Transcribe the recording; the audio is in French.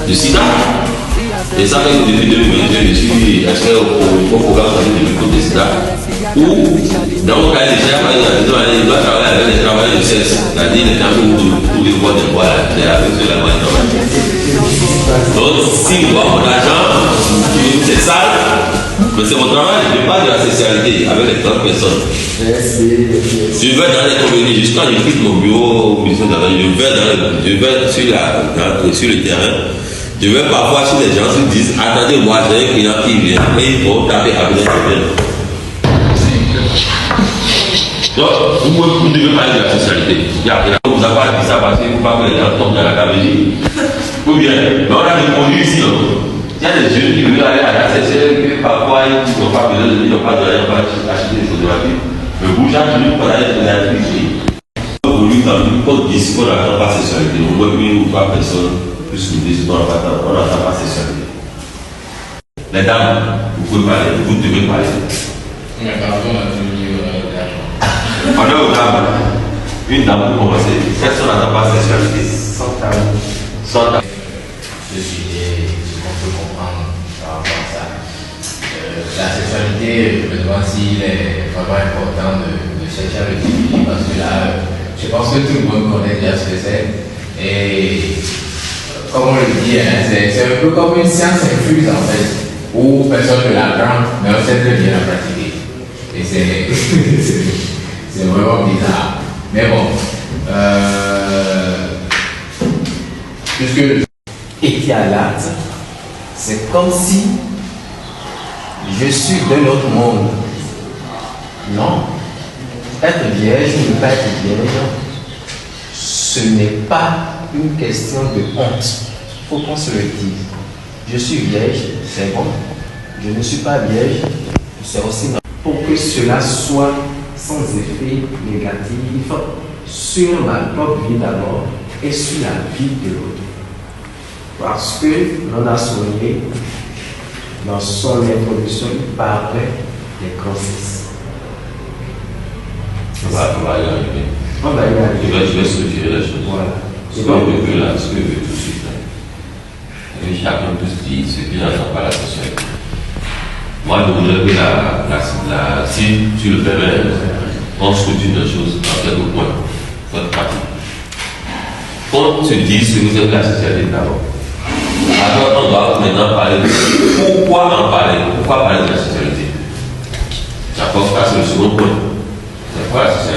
du sida. Et ça fait que depuis 2022, je suis expert au programme de lutte contre le sida. Où, dans mon cas, déjà, il doit travailler avec les travailleurs de sexe, c'est-à-dire les gens où les voies de bois, avec la moyenne normale. Donc, si je vois mon argent, c'est ça, mais c'est mon travail, je ne parle pas de la sexualité avec les 30 personnes. Je vais dans les communautés, jusqu'à quand je quitte mon bureau, je vais sur le terrain. Je vais parfois chez les gens qui disent attendez, moi j'ai un client qui vient, et il faut taper avec les gens. Donc, vous devez parler de la sexualité. Vous n'avez pas dit ça parce que vous ne pas que les gens tombent dans la camélie. Ou bien, mais on a répondu ici. Il y a des jeunes qui veulent aller à la sexualité, que parfois ils n'ont pas besoin de dire, ils n'ont pas de rien pour acheter des choses de la vie. Mais vous, j'ai toujours pour aller dans la vie. Vous lui avez qu'on dise qu'on n'attend pas sexualité. On voit une ou trois personnes plus que 10 qu'on n'attend pas sexualité. Les dames, vous pouvez parler, vous devez parler. Mais pardon, on a toujours pendant aux dames, une dame pour commencer, personne n'attend pas sexualité sans tabou. Je suis ce qu'on peut comprendre par rapport à ça. La sexualité, je me demande s'il est vraiment important de chercher à le définir parce que là, je pense que tout le monde connaît déjà ce que c'est. Et comme on le dit, hein, c'est un peu comme une science infuse en fait, où personne ne l'apprend, mais on sait très bien la pratiquer. Et c'est vraiment bizarre. Mais bon, puisque Étialate, c'est comme si je suis d'un autre monde. Non. Être vierge ou ne pas être vierge, ce n'est pas une question de honte. Il faut qu'on se le dise. Je suis vierge, c'est bon. Je ne suis pas vierge, c'est aussi normal. Pour que cela soit sans effet négatif sur ma propre vie d'abord et sur la vie de l'autre. Parce que l'on a souligné dans son introduction, il parlait des grossesses. On va y arriver. On va y arriver. Je vais structurer les choses. Voilà. Ce que je veux là, ce que je veux tout de suite. Et chacun peut se dire ce qu'il n'entend pas la sexualité. Moi, je voudrais que si tu le permets, on structure les choses en quelques points. Votre pratique. Qu'on se dise ce que vous êtes la sexualité d'abord. Alors, on va maintenant parler de pourquoi en parler. Pourquoi parler de la sexualité? D'accord, ça c'est le second point. C'est quoi la sexualité?